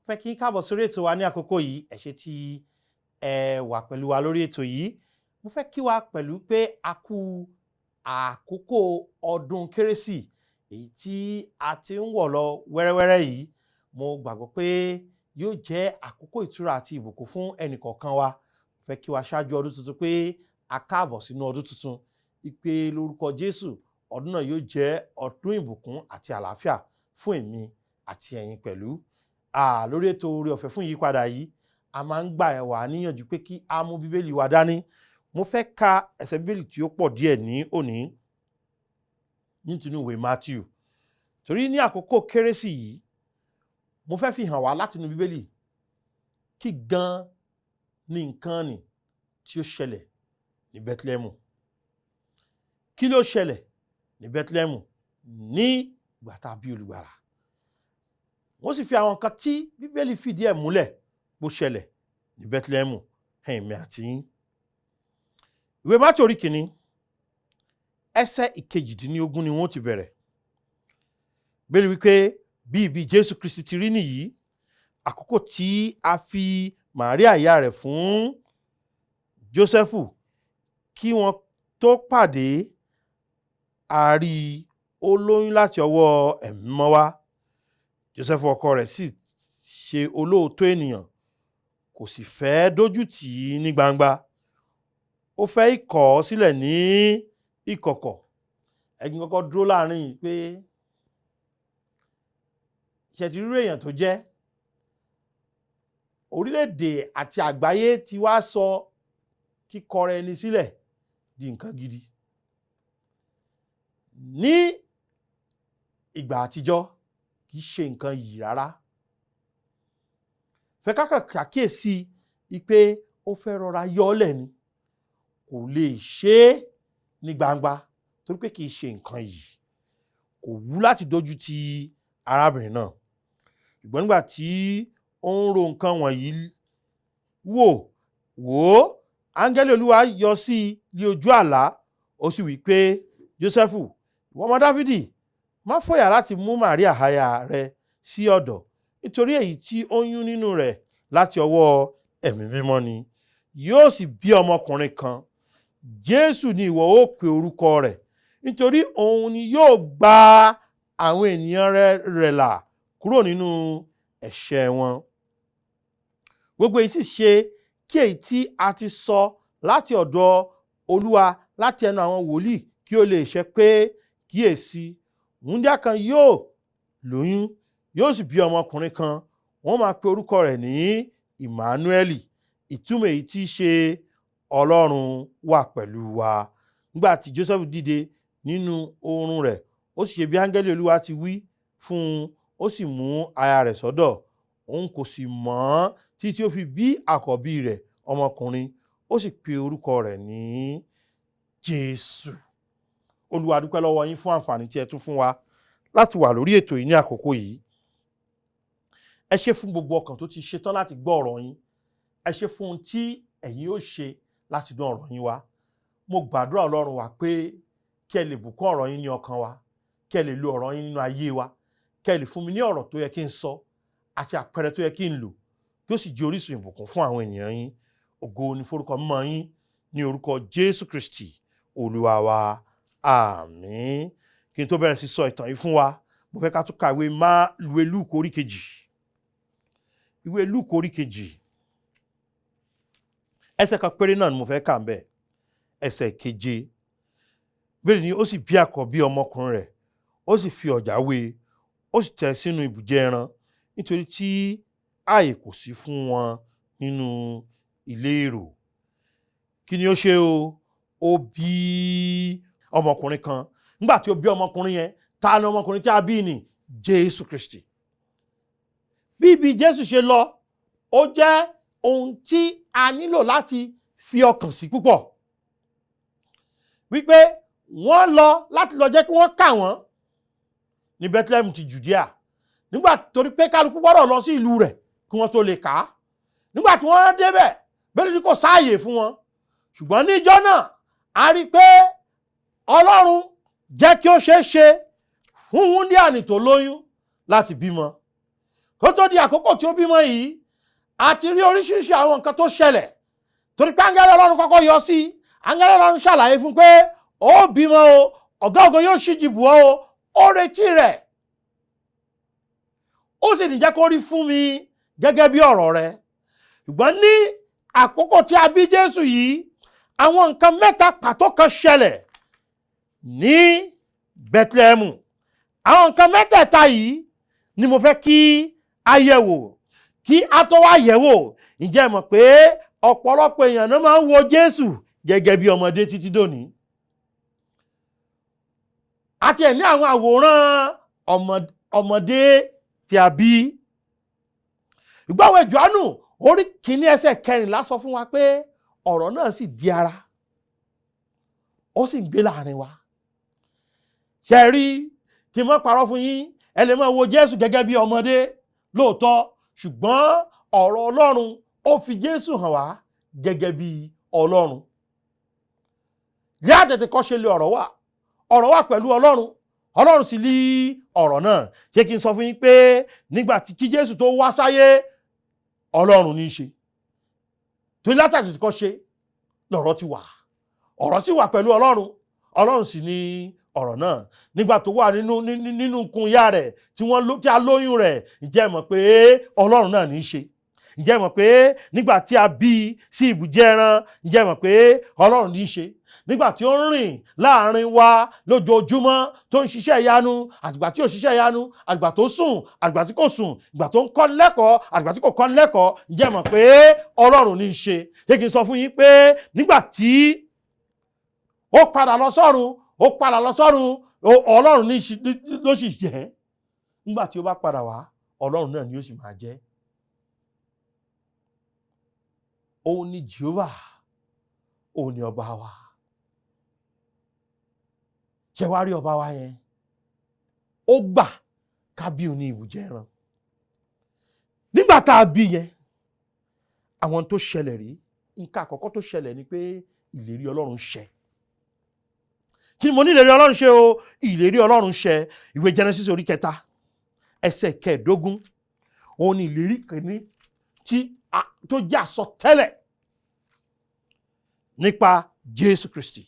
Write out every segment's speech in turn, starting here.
fẹ́ kí káàbọ̀ sórí ètò wa ní àkókò yìí. Ẹ ṣé tí ẹ wà pẹ̀lú wa lórí ètò yìí. Mo fẹ́ kí wa pẹ̀lú pé a kú àkókò ọdún kérésì èyí tí a ti ń wọ̀ lọ wẹ́rẹ́wẹ́rẹ́ yìí. Mo gbàgbọ́ pé yóò jẹ́ àkókò ìtura àti ìbùkún fún ẹnìkọ̀ọ̀kan wa. Mo fẹ́ kí wa ṣáájú ọdún tuntun pé a káàbọ̀ sínú ọdún tuntun. Ìpè lórúkọ Jésù, ọdún náà yóò jẹ́ ọdún ìbùkún àti àlàáfíà fún èmi àti ẹ̀yin pẹ̀lú. Lórí ètò oore ọ̀fẹ́ fún ìyípadà yìí, a máa ń gbà wá níyànjú pé kí a mú bíbélì wa dání. Mo fẹ́ ka ẹsẹ̀ bíbélì tí ó pọ̀ díẹ̀ ní òní nínú ìwé Matiu. Torí ní àkókò kérésì yìí, mo fẹ́ fi hàn wá látinú bíbélì kí gan ni nǹkan ni tí ó ṣẹlẹ̀ ní Bethlehem. Kí ló ṣẹlẹ̀ ní Bethlehem ní ìgbà tá a bí olùgbàlà? Wọ́n sì fi àwọn nǹkan tí bíbélì fìdí ẹ̀ múlẹ̀ bó ṣẹlẹ̀ ní Bethlehem ẹ̀mí àti yín. Ìwé Mátíù orí kìíní ẹsẹ̀ ìkejìdínlógún ni wọ́n ti bẹ̀rẹ̀. Bíbélì wípé bí ibi Jésù Kristi ti rí nìyí, àkókò tí a fi Màríà ìyá rẹ̀ fún Jósẹ́fù kí wọ́n tó pàdé, a rí ó lóyún láti ọwọ́ Ẹ̀mí Mímọ́ wá. Jósẹ́fù ọkọ rẹ̀ sì ṣe olóòótọ́ ènìyàn, kò sì fẹ́ dójú tì í ní gbangba. Ó fẹ́ kọ̀ ọ́ sílẹ̀ ní ìkọ̀kọ̀. Ẹ̀yin kọ́kọ́ dúró láàrin yìí pé ìṣẹ̀tìrú èèyàn tó jẹ́. Orílẹ̀-èdè àti àgbáyé ti wá sọ kíkọra ẹni sílẹ̀ di nǹkan gidi. Ní ìgbà àtijọ́ kì í ṣe nǹkan yìí rárá. Fẹ́ ká kàkíyèsí pé ó fẹ́ rọra yọ́lẹ̀ ni, kò lè ṣe é ní gbangba torí pé kì í ṣe nǹkan yìí. Kò wú láti dojú ti arábìnrin náà. Ṣùgbọ́n nígbà tí ó ń ro nǹkan wọ̀nyí wò ó, áńgẹ́lì Olúwa yọ sí i ní ojú àlá, ó sì wí pé, Jósẹ́fù, ìwọ ọmọ Dáfídì, má fòyà láti mú Màríà aya rẹ sí ọ̀dọ̀, nítorí èyí tí ó ń yún nínú rẹ̀ láti ọwọ́ Ẹ̀mí Mímọ́ ni. Yóò sì bí ọmọkùnrin kan, Jésù ni ìwọ ó pe orúkọ rẹ̀, nítorí òun ni yóò gba àwọn ènìyàn rẹ̀ là kúrò nínú ẹ̀ṣẹ̀ wọn. Gbogbo èyí sì ṣe kí èyí tí a ti sọ láti ọ̀dọ̀ Olúwa láti ẹnu àwọn wòlíì kí ó lè ṣẹ pé, kíyèsí, wúńdíá kan yóò lóyún, yóò sì bí ọmọkùnrin kan, wọ́n máa pe orúkọ rẹ̀ ní Emmanuel. Ìtumọ̀ èyí tí í ṣe Ọlọ́run wà pẹ̀lú wa. Nígbà tí Jósẹ́fù dìde nínú oorun rẹ̀, ó sì ṣe bí áńgẹ́lì Olúwa ti wí fún un, ó sì mú aya rẹ̀ sọ́dọ̀. Òun kò sì mọ̀ ọ́n títí ó fi bí àkọ́bí rẹ̀ ọmọkùnrin, ó sì pe orúkọ rẹ̀ ní Jésù. Olúwa a dúpẹ́ lọ́wọ́ yín fún àǹfààní tí ẹ tún fún wa láti wà lórí ètò yìí ní àkókò yìí. Ẹ ṣé fún gbogbo ọkàn tó ti ṣetán láti gbọ́ ọ̀rọ̀ yín. Ẹ ṣé fún ohun tí ẹ̀yin yóò ṣe láti dán ọ̀rọ̀ yín wá. Mo gbàdúrà Ọlọ́run wa pé kí ẹ lè bùkún ọ̀rọ̀ yín ní ọkàn wa, kí ẹ lè lo ọ̀rọ̀ yín nínú ayé wa, kí ẹ lè fún mi ní ọ̀rọ̀ tó yẹ kí n sọ àti àpẹẹrẹ tó yẹ kí n lò, kí ó sì jẹ́ orísun ìbùkún fún àwọn ènìyàn yín. Ògo ni forúkọ mímọ́ yín ní orúkọ Jésù Kristi Olúwa wa. Àmín. Kí n tó bẹ̀rẹ̀ sí sọ ìtàn yìí fún wa, mo fẹ́ ká tún ka ìwé Lúùkù orí kejì. Ìwé Lúùkù orí kejì. Ẹsẹ̀ kan péré náà ni mo fẹ́ kà ń bẹ̀. Ẹsẹ̀ keje. Bẹ́ẹ̀ ni ó sì bí àkọ́bí ọmọkùnrin rẹ̀, ó sì fi ọ̀já wé, ó sì tẹ́ sínú ibùjẹ ẹran, nítorí tí ààyè kò sí fún wọn nínú ilé èrò. Kí ni ó ṣe o? Ó bí ọmọkùnrin kan. Nígbà tí ó bí ọmọkùnrin yẹn, ta ni ọmọkùnrin tí a bí ni? Jésù Kristi. Bí ibi Jésù ṣe lọ, ó jẹ́ ohun tí a nílò láti fi ọkàn sí púpọ̀. Wípé wọ́n lọ láti lọ jẹ́ kí wọ́n kà wọ́n ní Bethlehem ti Judea. Nígbà torí pé kálukú gbọ́dọ̀ lọ sí ìlú rẹ̀ kí wọ́n tó lè kà á. Nígbà tí wọ́n débẹ̀, bẹ́ẹ̀ ni kò sáàyè fún wọn. Ṣùgbọ́n ní ìjọ náà, a rí pé Ọlọ́run jẹ́ kí ó ṣeé ṣe fún wúńdíá tó lóyún láti bímọ. kó tó di àkókò tí ó bímọ yìí a ti rí oríṣiríṣi àwọn nǹkan tó ṣẹlẹ̀ torí pé áńgẹ́lì Ọlọ́run kọ́kọ́ yọ sí áńgẹ́lì Ọlọ́run ṣàlàyé fún pé ó bímọ o ọ̀gá ògo yóò ṣíji bù ọ́ o ó retí rẹ̀ ó sì ní jẹ́ kó rí fún mi gẹ́gẹ́ bí ọ̀rọ̀ rẹ̀ ṣùgbọ́n ní àkókò tí a bí Jésù yìí àwọn nǹkan mẹ́ta pàtó kan ṣẹlẹ̀ ní Bethlehem àwọn nǹkan mẹ́tẹ̀ẹ̀ta yìí ni mo fẹ́ kí a yẹ̀ wò kí a tó wá yẹ̀ wò ǹjẹ́ mọ̀ pé ọ̀pọ̀lọpọ̀ èèyàn náà máa ń wo Jésù gẹ́gẹ́ bí ọmọdé títí dòní àti ẹ̀ ní àwọn àwòrán ọmọdé tí a bí ìgbàwé Jòhánù orí kìíní ẹsẹ̀ 14 sọ fún wa pé ọ̀rọ̀ náà sì di ara ó sì ń gbé láàrin wa ṣe rí kí n má parọ́ fún yín ẹ lè máa wo Jésù gẹ́gẹ́ bí ọmọdé lóòótọ́ ṣùgbọ́n ọ̀rọ̀ Ọlọ́run ó fi Jésù hàn wá gẹ́gẹ́ bí Ọlọ́run ní àtètèkọ́ṣe lé ọ̀rọ̀ wà pẹ̀lú Ọlọ́run sì lí ọ̀rọ̀ náà ṣé kí n sọ fún yín pé nígbà tí Jésù tó wá sáyé Ọlọ́run ní í ṣe tó látàtètèkọ́ṣe lọ̀rọ̀ ti wà ọ̀rọ̀ sì wà pẹ̀lú Ọlọ́run sì ní ọ̀rọ̀ náà nígbà tó wà nínú ikùn ìyá rẹ̀ tí a lóyún rẹ̀ ǹjẹ́ mọ̀ pé Ọlọ́run náà ní í ṣe ǹjẹ́ mọ̀ pé nígbà tí a bí sí ibùjẹ ẹran ǹjẹ́ mọ̀ pé Ọlọ́run ní í ṣe nígbà tí ó ń rìn láàrin wa lójoojúmọ́ tó ń ṣiṣẹ́ ìyanu àtìgbà tí ò ṣiṣẹ́ ìyanu àtìgbà tó sùn àtìgbà tí kò sùn ìgbà tó ń kọ́ lẹ́kọ̀ọ́ àtìgbà tí kò kọ́ lẹ́kọ̀ọ́ ǹjẹ́ mọ̀ pé Ọlọ́run ní í ṣe ṣé kí n sọ fún yín pé nígbà tí ó padà lọ sọ́run Ọlọ́run ló sì jẹ́ nígbà tí ó bá padà wá Ọlọ́run náà ni ó sì máa jẹ́ òun ni Jehovah òun ni ọba wa ṣe wá rí ọba wa yẹn ó gbà ká bí òun ní ibùjẹ ẹran nígbà tá a bí yẹn àwọn tó ṣẹlẹ̀ rí nǹkan àkọ́kọ́ tó ṣẹlẹ̀ ni pé ìlérí Ọlọ́run ṣẹ kí mo ní ìlérí Ọlọ́run ṣe o ìlérí Ọlọ́run ṣẹ ìwé Genesis orí 3 ẹsẹ̀ 15 òun ni ìlérí kìíní tó jẹ́ àsọtẹ́lẹ̀ nípa Jésù Kristi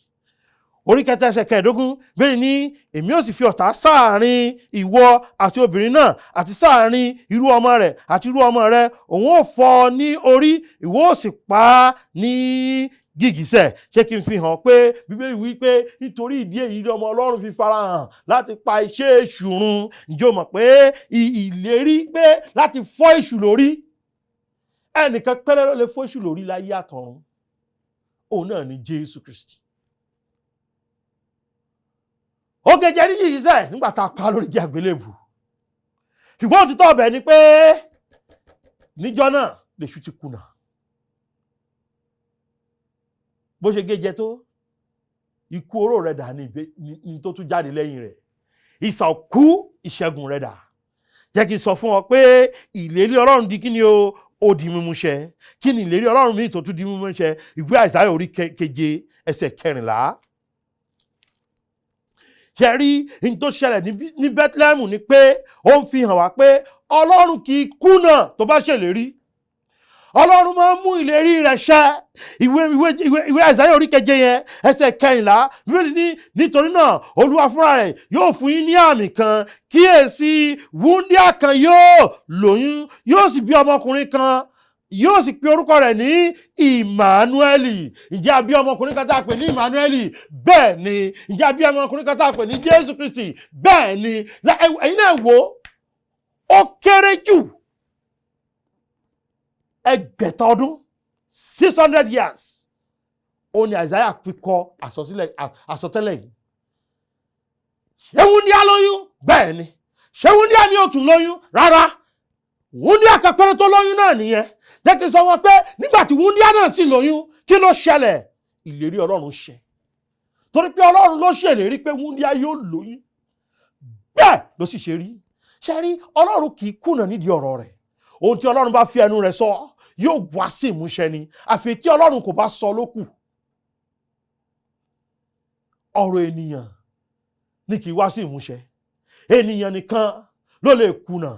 orí 3 ẹsẹ̀ 15 bẹ́ẹ̀ ni èmi ó sì fi ọ̀tá sáàrin ìwọ àti obìnrin náà àti sáàrin irú ọmọ rẹ̀ àti irú ọmọ rẹ̀ òun ó fọ́ ní orí ìwọ ó sì pa á ní gìgísẹ̀ ṣé kí n fi hàn pé Bíbélì wí pé nítorí ìdí èyí ọmọ Ọlọ́run fi farahàn láti pa iṣẹ́ èṣù run ǹjẹ́ o mọ̀ pé ìlérí pé láti fọ́ èṣù lórí ẹnìkan péré ló lè fọ́ èṣù lórí láyé àtọ̀run òun náà ni Jésù Kristi ó gẹ́gẹ́ ní gìgísẹ̀ nígbà tá a pa lórí igi àgbélébù ṣùgbọ́n òtítọ́ ọbẹ̀ ni pé níjọ́ náà lèṣù ti kùnà bó ṣe gẹ́jẹ tó ikú oró rẹ̀ dà ní tó tún jáde lẹ́yìn rẹ̀ ìsà òkú ìṣẹ́gun rẹ̀ dà jẹ́ kí n sọ fún ọ pé ìlérí Ọlọ́run di kí ni ó di mímú ṣẹ kí ni ìlérí Ọlọ́run míì tó tún di mímú ṣẹ ìwé Àìsáyà orí 7 ẹsẹ̀ 14 ṣe rí ní tó ṣẹlẹ̀ ní Bethlehem ni pé ó ń fi hàn wá pé Ọlọ́run kì í kùnà tó bá ṣèlérí Ọlọ́run máa ń mú ìlérí rẹ̀ ṣẹ ìwé Àìsáyà orí 7 yẹn ẹsẹ̀ 14 Bíbélì ní nítorí náà Olúwa fúnra rẹ̀ yóò fún yín ní àmì kan kíyèsí wúńdíá kan yóò lóyún yóò sì bí ọmọkùnrin kan yóò sì pe orúkọ rẹ̀ ní Emmanuel ǹjẹ́ a bí ọmọkùnrin kan tá a pè ní Emmanuel bẹ́ẹ̀ ni ǹjẹ́ a bí ọmọkùnrin kan tá a pè ní Jésù Kristi bẹ́ẹ̀ ni ẹ̀yin náà wò ó kéré jù ẹgbẹ̀ta ọdún 600 years ó ní Àìsáyà fi kọ àsọtẹ́lẹ̀ yìí ṣé wúńdíá lóyún bẹ́ẹ̀ ni ṣé wúńdíá ni ó tún lóyún rárá wúńdíá kan péré tó lóyún náà nìyẹn jẹ́ kí n sọ wọn pé nígbà tí wúńdíá náà sì lóyún kí ló ṣẹlẹ̀ ìlérí Ọlọ́run ṣẹ torí pé Ọlọ́run ló ṣèlérí pé wúńdíá yóò lóyún bẹ́ẹ̀ ló sì ṣe rí ṣe rí Ọlọ́run kì í kùnà nídìí ọ̀rọ̀ rẹ̀ ohun tí Ọlọ́run bá fi ẹnu rẹ̀ sọ yóò wá sí ìmúṣẹ ni àfi tí Ọlọ́run kò bá sọ lókù ọ̀rọ̀ ènìyàn ni kì í wá sí ìmúṣẹ ènìyàn nìkan ló lè kùnà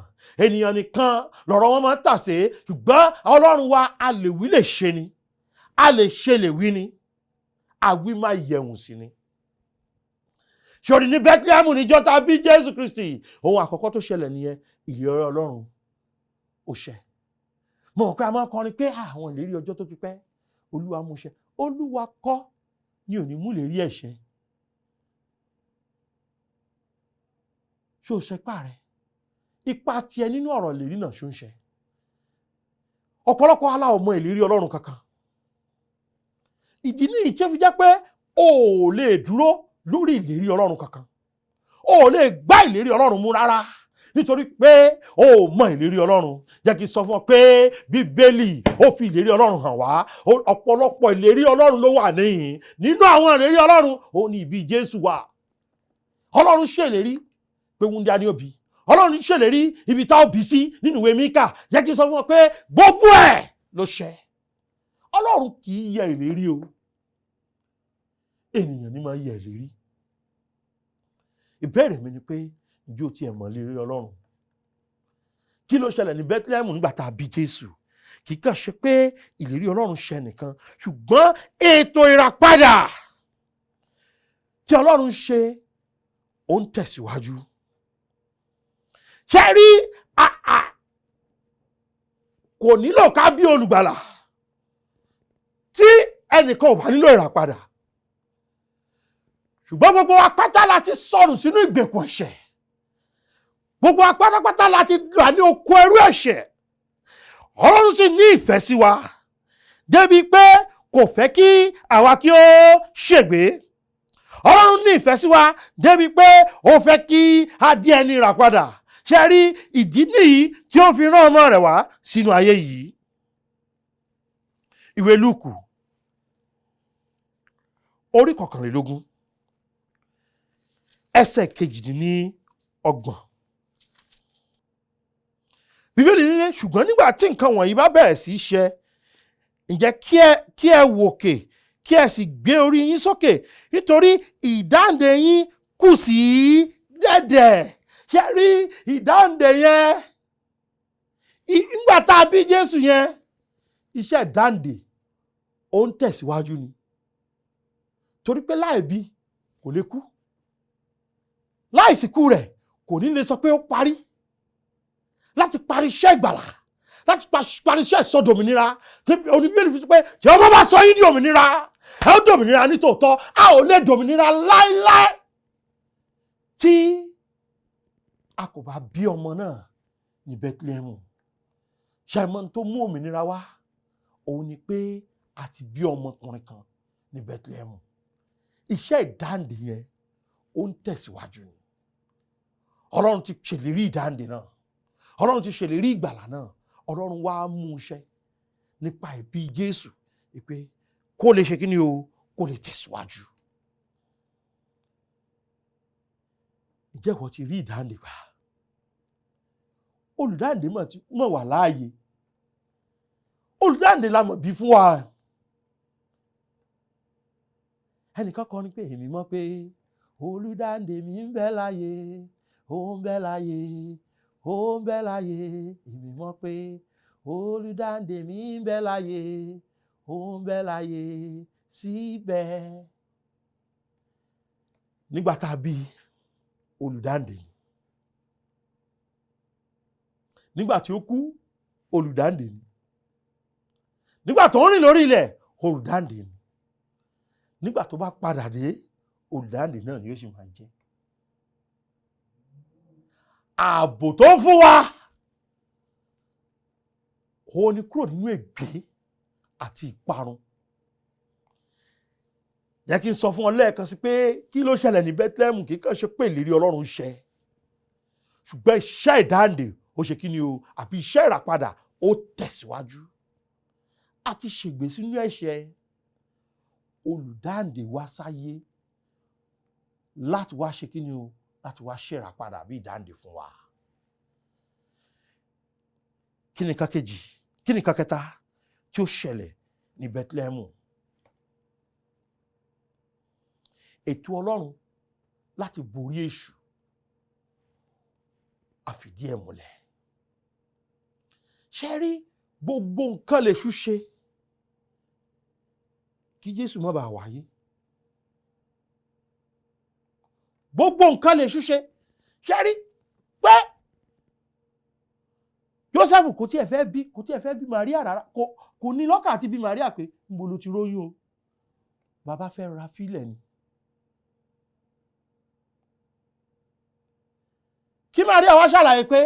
ènìyàn nìkan lọ̀rọ̀ wọn máa ń tàsé, ṣùgbọ́n Ọlọ́run wa a lè wí lè ṣe ni, a lè ṣe lè wí ni, àwí máa yẹ̀wùn sí ni. Ṣòrí ní Bethlehem níjọ́ tá bí Jésù Kristi, ohun àkọ́kọ́ tó ṣẹlẹ̀ nìyẹn, ìlérí Ọlọ́run ó ṣẹ. Mo mọ̀ pé a máa kọrin pé àwọn ìlérí ọjọ́ tó ti pẹ́ Olúwa mú ṣẹ. Olúwa kọ́ ni ò ní mú ìlérí ẹ̀ ṣẹ. Ṣé o ṣẹpá rẹ̀? Ipa tiẹ̀ nínú ọ̀rọ̀ ìlérí náà ṣó ń ṣẹ. Ọ̀pọ̀lọpọ̀ aláwọ̀ mọ ìlérí Ọlọ́run kankan. Ìdí nìyí tí ó fi jẹ́ pé o ò lè dúró lórí ìlérí Ọlọ́run kankan. O ò lè gbá ìlérí Ọlọ́run mú rárá, nítorí pé o ò mọ ìlérí Ọlọ́run. Jẹ́ kí n sọ fún ọ pé Bíbélì ó fi ìlérí Ọlọ́run hàn wá. Ọ̀pọ̀lọpọ̀ ìlérí Ọlọ́run ló wà níhìn. Nínú àwọn ìlérí Ọlọ́run, ó ní ìbí Jésù wà. Ọlọ́run ṣèlérí pé wúńdíá ni ó bí. Ọlọ́run ṣèlérí ibi tá ó bí sí nínú ìwé Míkà. Jẹ́ kí n sọ fún ọ pé gbogbo ẹ̀ ló ṣẹ. Ọlọ́run kì í yẹ ìlérí o. Ènìyàn ni máa ń yẹ ìlérí. Ìbéèrè mi ni pé ǹjẹ́ o tiẹ̀ mọ̀ ìlérí Ọlọ́run? Kí ló ṣẹlẹ̀ ní Bethlehem nígbà tá a bí Jésù? Kì í kàn ṣe pé ìlérí Ọlọ́run ṣẹ nìkan, ṣùgbọ́n ètò ìràpadà tí Ọlọ́run ṣe ó ń tẹ̀síwájú. Ṣé rí kò nílò ká bí olùgbàlà tí ẹnìkan ò bá nílò ìràpadà. Ṣùgbọ́n gbogbo wa pátá láti sọnù sínú ìgbèkùn ẹ̀ṣẹ̀. Gbogbo wa pátápátá láti wà ní oko ẹrú ẹ̀ṣẹ̀. Ọlọ́run sì ní ìfẹ́ sí wa débi pé kò fẹ́ kí àwa kí ó ṣègbé. Ọlọ́run ní ìfẹ́ sí wa débi pé ó fẹ́ kí a di ẹni ìràpadà. Ṣé rí ìdí nìyí tí ó fi rán ọmọ rẹ̀ wá sínú ayé yìí. Ìwé Lúùkù orí 21 ẹsẹ̀ 28. Bíbélì ní ṣùgbọ́n nígbà tí nǹkan wọ̀nyí bá bẹ̀rẹ̀ sí í ṣẹ, ǹjẹ́ kí ẹ wòkè kí ẹ sì gbé orí yín sókè, nítorí ìdáǹdè yín kù sí dẹ̀dẹ̀. Ṣé rí ìdáǹdè yẹn? Nígbà tá a bí Jésù yẹn, iṣẹ́ ìdáǹdè ó ń tẹ̀síwájú ni. Torí pé láì bí kò lè kú. Láìsìkú rẹ̀ kò ní lè sọ pé ó parí. Láti parí iṣẹ́ ìgbàlà, láti parí iṣẹ́ ìsọdòmìnira, oníbẹ̀rẹ̀ fi pé tí ọmọ bá sọ yín di òmìnira, ẹ ó dòmìnira ní tòótọ́, a ò lè dòmìnira láíláí tí a kò bá bí ọmọ náà ní Bethlehem. Ṣàìmọ̀ tó mú òmìnira wá, òun ni pé a ti bí ọmọkùnrin kan ní Bethlehem. Iṣẹ́ ìdáǹdè yẹn ó ń tẹ̀síwájú ni. Ọlọ́run ti ṣèlérí ìdáǹdè náà. Ọlọ́run ti ṣèlérí ìgbàlà náà. Ọlọ́run wá mú iṣẹ́ nípa ìbí Jésù pé kó lè ṣe kí ni o, kó lè tẹ̀síwájú. Ǹjẹ́ ìwọ ti rí ìdáǹdè gbà? Olùdáǹdè mọ̀ wà láàyè. Olùdáǹdè la mọ̀ bí fún wa. Ẹnìkan kọrin pé èmi mọ̀ pé olùdáǹdè mi ń bẹ láyé, ó ń bẹ láyé, ó ń bẹ láyé. Èmi mọ̀ pé olùdáǹdè mi ń bẹ láyé, ó ń bẹ láyé síbẹ̀. Nígbà tá a bí olùdáǹdè, nígbà tí ó kú olùdáǹdè ni, nígbà tó ń rìn lórí ilẹ̀ olùdáǹdè ni, nígbà tó bá padà dé olùdáǹdè náà ni ó sì máa jẹ́. Ààbò tó ń fún wa ó ní kúrò nínú ègbé àti ìparun. Jẹ́ kí n sọ fún ọ lẹ́ẹ̀kan sí pé kí ló ṣẹlẹ̀ ní Bethlehem kì í kàn ṣe pé ìlérí Ọlọ́run ṣẹ, ṣùgbọ́n iṣẹ́ ìdáǹdè ó ṣe kí ni o, àbí iṣẹ́ ìràpadà ó tẹ̀síwájú. A ti ṣègbé sínú ẹ̀ṣẹ̀, olùdáǹdè wá sáyé láti wá ṣe kí ni o, láti wá ṣe ìràpadà àbí ìdáǹdè fún wa. Kí ni nǹkan kejì, kí ni nǹkan kẹta tí ó ṣẹlẹ̀ ní Bethlehem? Ètò Ọlọ́run láti borí èṣù, a fìdí ẹ̀ múlẹ̀. ṣe rí gbogbo nǹkan lè ṣúṣe kí Jésù má bàa wáyé. Gbogbo nǹkan lè ṣúṣe. Ṣe rí pé Jósẹ́fù kò tiẹ̀ fẹ́ bí Màríà rárá, kò ní lọ́kàn àti bí Màríà pé níbo ló ti róyún o. Bàbá fẹ́ ra fílẹ̀ ni. Kí Màríà wá ṣàlàyé pé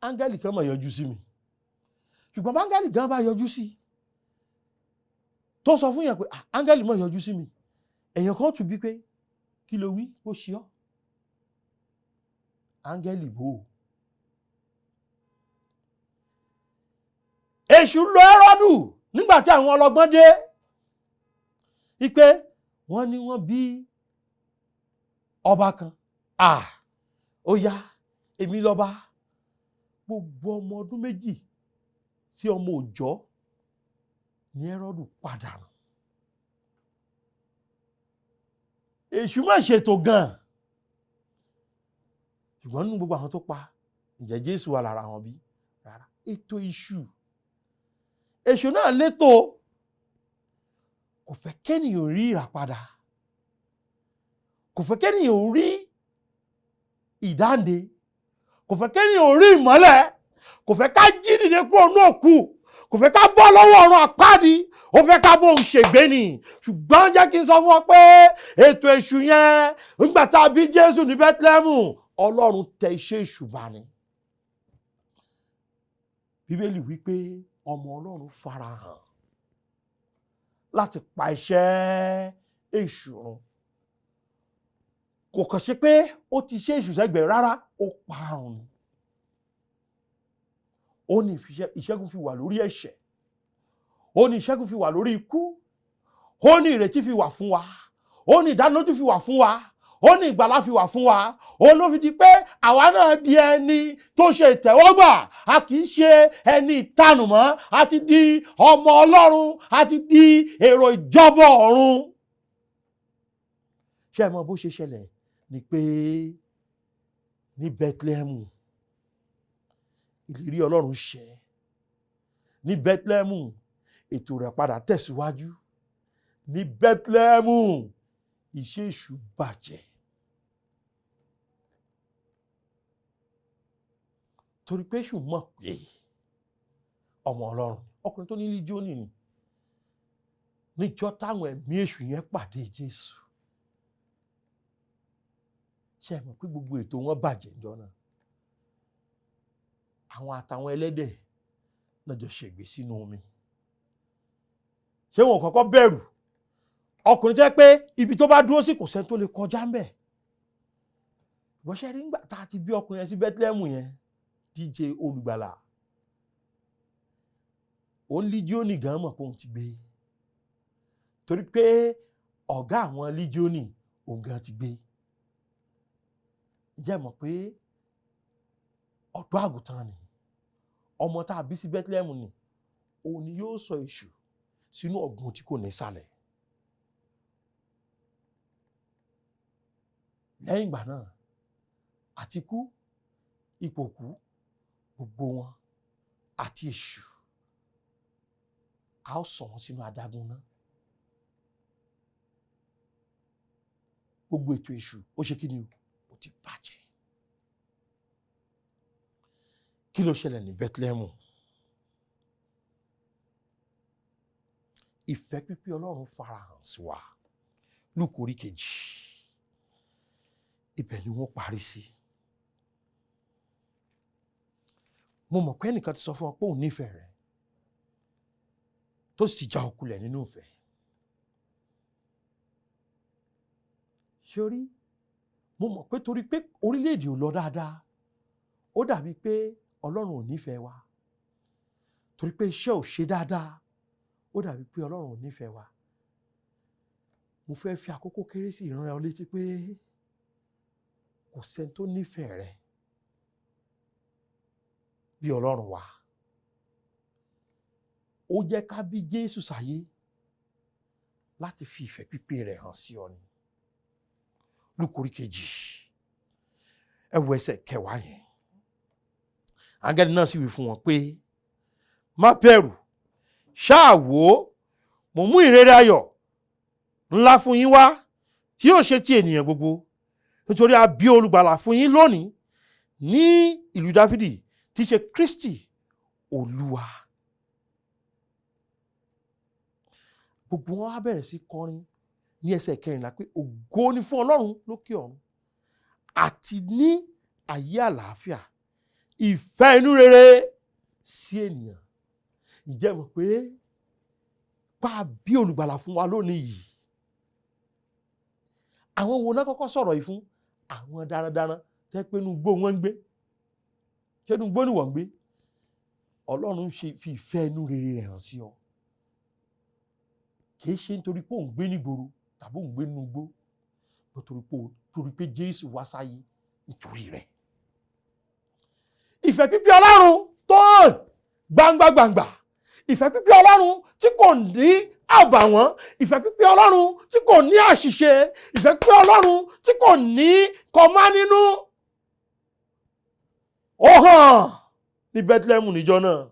áńgẹ́lì kan máa yọjú sí mi. Ṣùgbọ́n áńgẹ́lì gan bá yọjú sí tó sọ fún yẹn pé áńgẹ́lì máa yọjú sí mi, èèyàn kan tún bí pé kí ló wí ó ṣe ọ́? Áńgẹ́lì bò ó. Èṣù lọ Hẹ́rọ́dù nígbà tí àwọn ọlọ́gbọ́n dé wípé wọ́n ní wọ́n bí ọba kan. Ó yá èmi lọ́ba. Gbogbo ọmọ ọdún 2 sí ọmọ òòjọ́ ní Hẹ́rọ́dù pàdánù. Èṣù má ṣètò gan-an. Ṣùgbọ́n nínú gbogbo àwọn tó pa, ǹjẹ́ Jésù wà lára wọn bí? Rárá. Ètò èṣù náà létò. Kò fẹ́ kéèyàn rí ìràpadà. Kò fẹ́ kéèyàn rí ìdáǹdè. Kò fẹ́ kéèyàn rí ìmọ́lẹ̀. Kò fẹ́ ká jí dìde kúrò ní òkú. Kò fẹ́ ká bọ́ lọ́wọ́ ọ̀run àpáàdì. Ó fẹ́ ká bóun ṣègbé ni. Ṣùgbọ́n jẹ́ kí n sọ fún ọ pé ètò èṣù yẹn nígbà tá a bí Jésù ní Bethlehem, Ọlọ́run tẹ iṣẹ́ èṣù bá ni. Bíbélì wípé ọmọ Ọlọ́run farahàn láti pa iṣẹ́ èṣù run. Kò kàn ṣe pé ó ti ṣe èṣù sẹ́gbẹ̀ẹ́ rárá, ó parun ni. Ó ní ìṣẹ́gun fi wà lórí ẹ̀ṣẹ̀. Ó ní ìṣẹ́gun fi wà lórí ikú. Ó ní ìrètí fi wà fún wa. Ó ní ìdánilójú fi wà fún wa. Ó ní ìgbàlà fi wà fún wa. Ó ló fi di pé àwa náà di ẹni tó ṣe ìtẹ́wọ́gbà. A kì í ṣe ẹni ìtanù mọ́. A ti di ọmọ Ọlọ́run. A ti di èrò ìjọba ọ̀run. Ṣé ẹ mọ bó ṣe ṣẹlẹ̀ ni pé ní Bethlehem ìlérí Ọlọ́run ṣẹ. Ní Bethlehem ètò rẹ̀ padà tẹ̀síwájú. Ní Bethlehem iṣẹ́ èṣù bàjẹ́. Torí pé èṣù mọ̀ pé ọmọ Ọlọ́run, ọkùnrin tó ní líjónì ni. Níjọ́ táwọn ẹ̀mí èṣù yẹn pàdé Jésù. Ṣé ẹ mọ̀ pé gbogbo ètò wọn bàjẹ́ níjọ́ náà? Àwọn àtàwọn ẹlẹ́dẹ̀ náà jọ ṣègbè sínú omi. Ṣé wọn kọ́kọ́ bẹ̀rù? Ọkùnrin jẹ́ pé ibi tó bá dúró sí kò sẹ́ni tó lè kọjá ń bẹ̀. Wọ́n ṣe rí ńgbà tá a ti bí ọkùnrin yẹn sí Bethlehem yẹn, DJ Olùgbàlà. Òun líjíọ́nì gan mọ̀ pé òun ti gbé. Torí pé ọ̀gá àwọn líjíọ́nì òun gan ti gbé. Ǹjẹ́ mọ̀ pé ọ̀dọ́ àgùntàn ni ọmọ tá a bí sí Bethlehem ni òun ni yóò sọ èṣù sínú ọ̀gbun tí kò ní sálẹ̀. Lẹ́yìn ìgbà náà àti kú, ipò kú, gbogbo wọn àti èṣù a ó sọ wọn sínú adágún náà. Gbogbo ètò èṣù ó ṣe kí ni ó ti bàjẹ́. Kí ló ṣẹlẹ̀ ní Bethlehem? Ìfẹ́ pípé Ọlọ́run farahàn sí wa. Lúùkù orí 2. Ibẹ̀ ni wọ́n parí sí. Mo mọ̀ pé ẹnìkan ti sọ fún ọ pé òun nífẹ̀ẹ́ rẹ̀ tó sì ti já okulẹ̀ nínú ìfẹ́. Ṣorí, mo mọ̀ pé torí pé orílẹ̀-èdè ò lọ dáadáa, ó dàbí pé Ọlọ́run ò nífẹ̀ẹ́ wa. Torí pé iṣẹ́ ò ṣe dáadáa, ó dàbí pé Ọlọ́run ò nífẹ̀ẹ́ wa. Mo fẹ́ fi àkókò kérésì rán ẹ létí pé kò sẹ́ni tó nífẹ̀ẹ́ rẹ bí Ọlọ́run wa. Ó jẹ́ ká bí Jésù sáyé láti fi ìfẹ́ pípé rẹ̀ hàn sí ọ ni. Lúùkù orí 2, ẹ wo ẹsẹ̀ 10 yẹn. Áńgẹ́lì náà sì wí fún wọn pé má bẹ̀rù, ṣáà wò ó, mo mú ìrere ayọ̀ ńlá fún yín wá tí yóò ṣe ti ènìyàn gbogbo, nítorí a bí olùgbàlà fún yín lónìí ní ìlú Dáfídì tí í ṣe Kristi Olúwa. Gbogbo wọn á bẹ̀rẹ̀ sí kọrin ní ẹsẹ̀ 14 pé ògo ni fún Ọlọ́run lókè ọ̀run àti ní ayé àlàáfíà ìfẹ́ inú rere sí ènìyàn. Ǹjẹ́ mọ̀ pé bá bí olùgbàlà fún wa lónìí yìí, àwọn wo náà kọ́kọ́ sọ̀rọ̀ yìí fún? Àwọn darandaran tẹ́ pé inú igbó wọn ń gbé. Ṣé inú igbó ni wọ́n ń gbé? Ọlọ́run fi ìfẹ́ inú rere rẹ̀ hàn sí ọ. Kìí ṣe nítorí pé òun gbé nígboro tàbí òun gbé nínú igbó, torí pé Jésù wá sáyé nítorí rẹ̀. Ìfẹ́ pípé Ọlọ́run tó gbangba, ìfẹ́ pípé Ọlọ́run tí kò ní àbàwọ́n, ìfẹ́ pípé Ọlọ́run tí kò ní àṣìṣe, ìfẹ́ pípé Ọlọ́run tí kò ní kọmá nínú. Ó hàn ní Bethlehem níjọ́ náà.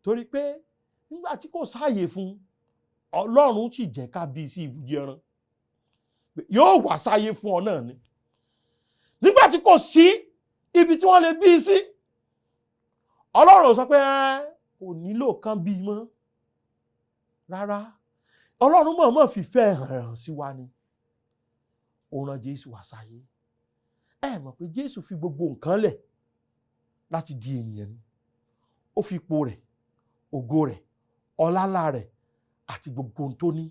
Torí pé nígbà tí kò sáàyè fún, Ọlọ́run sì jẹ́ ká bí sí ibùjẹ ẹran. Yóò wá sáyé fún ọ náà ni. Nígbà tí kò sí ibi tí wọ́n lè bí sí, Ọlọ́run sọ pé kò nílò kan bí mọ́. Rárá, Ọlọ́run mọ̀ọ́mọ̀ fìfẹ́ hàn sí wa ni. Ó rán Jésù wá sáyé. Ẹ mọ̀ pé Jésù fi gbogbo nǹkan lẹ̀ láti di ènìyàn ni. Ó fi ipò rẹ̀, ògo rẹ̀, ọlá rẹ̀ àti gbogbo ohun tó ní,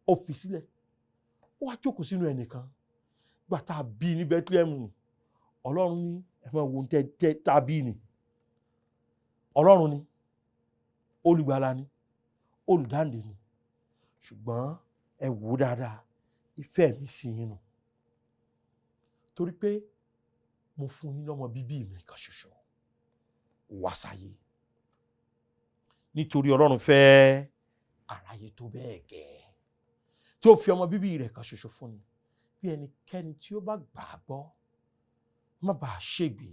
ó fi sílẹ̀. Ó wá jókòó sínú ẹnìkan. Gbà tá a bí ní Bethlehem ni, Ọlọ́run ní ẹ máa wo tẹ́ tá a bí ni. Ọlọ́run ni, olùgbàlà ni, olùdáǹdè ni. Ṣùgbọ́n ẹ wò dáadáa, ìfẹ́ mi sí yín nù. Torí pé mo fún yín lọ́mọ bíbí mi kan ṣoṣo, wá sáyé. Nítorí Ọlọ́run fẹ́ aráyé tó bẹ́ẹ̀ gẹ́ tí ó fi ọmọ bíbí rẹ̀ kan ṣoṣo fún ni, bí ẹnikẹ́ni tí ó bá gbà á gbọ́ má bàa ṣègbé,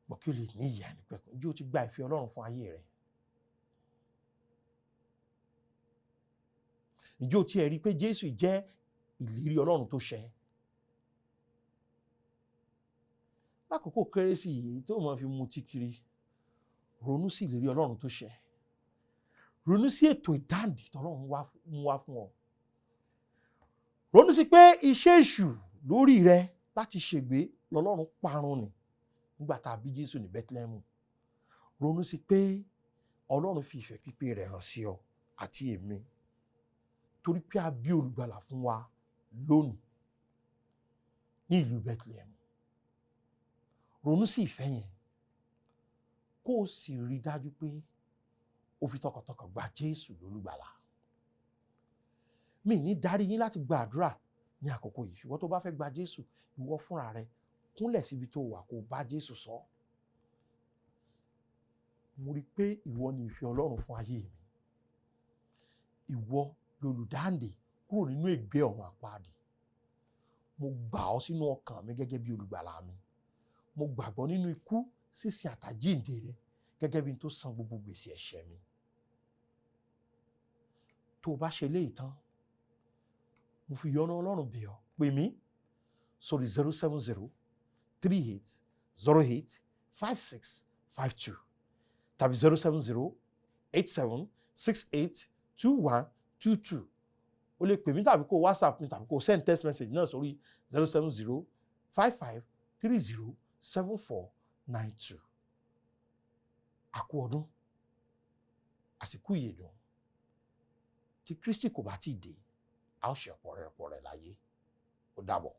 bọ́ kí o lè ní ìyè àìnípẹ̀kun. Ǹjẹ́ o ti gba ìfẹ́ Ọlọ́run fún ayé rẹ̀? Ǹjẹ́ o ti rí pé Jésù jẹ́ ìlérí Ọlọ́run tó ṣẹ? Lákòókò kérésì yìí tó máa fi mutí kiri, ronú sí ìlérí Ọlọ́run tó ṣẹ. Ronú sí ètò ìdáǹdè tọ́lọ́run mú wá fún ọ. Ronú sí pé iṣẹ́ èṣù lórí rẹ láti ṣègbé lọ́lọ́run parun ni nígbà tá a bí Jésù ní Bethlehem. Ronú sí pé Ọlọ́run fi ìfẹ́ pípé rẹ̀ hàn sí ọ àti èmi, torí pé a bí olùgbàlà fún wa lónìí ní ìlú Bethlehem. Ronú sí ìfẹ́ yẹn kó o sì rí dájú pé o fi tọkàntọkàn gba Jésù lólùgbàlà. Mi ní darí yín láti gba àdúrà ní àkókò yìí, ṣùgbọ́n tó bá fẹ́ gba Jésù, ìwọ fúnra rẹ kúnlẹ̀ síbi tó wà kó bá Jésù sọ. Mo rí pé ìwọ ni ìfẹ́ Ọlọ́run fún ayé mi. Ìwọ lolùdáǹdè kúrò nínú ègbé ọ̀run àpáàdì. Mo gbà ọ́ sínú ọkàn mi gẹ́gẹ́ bí olùgbàlà mi. Mo gbàgbọ́ nínú ikú, sísìn àtàjíǹde rẹ gẹ́gẹ́ bí n tó san gbogbo gbèsè ẹ̀ṣẹ̀ mi. Tó o bá ṣe léyìí tán, mo fi ìyọ́nú Ọlọ́run bẹ̀ ọ́, pè mí sórí 070-3808-5652 tàbí 070-8768-2122. O lè pè mí tàbí kó WhatsApp mi tàbí kó send text message náà sórí 070-5530-7492. Àkú ọdún, àsìkò ìyèdùn. Tí Kristi kò bá tíì dé, a ó ṣe ọ̀pọ̀ rẹ̀ láyé. Ó dàbọ̀.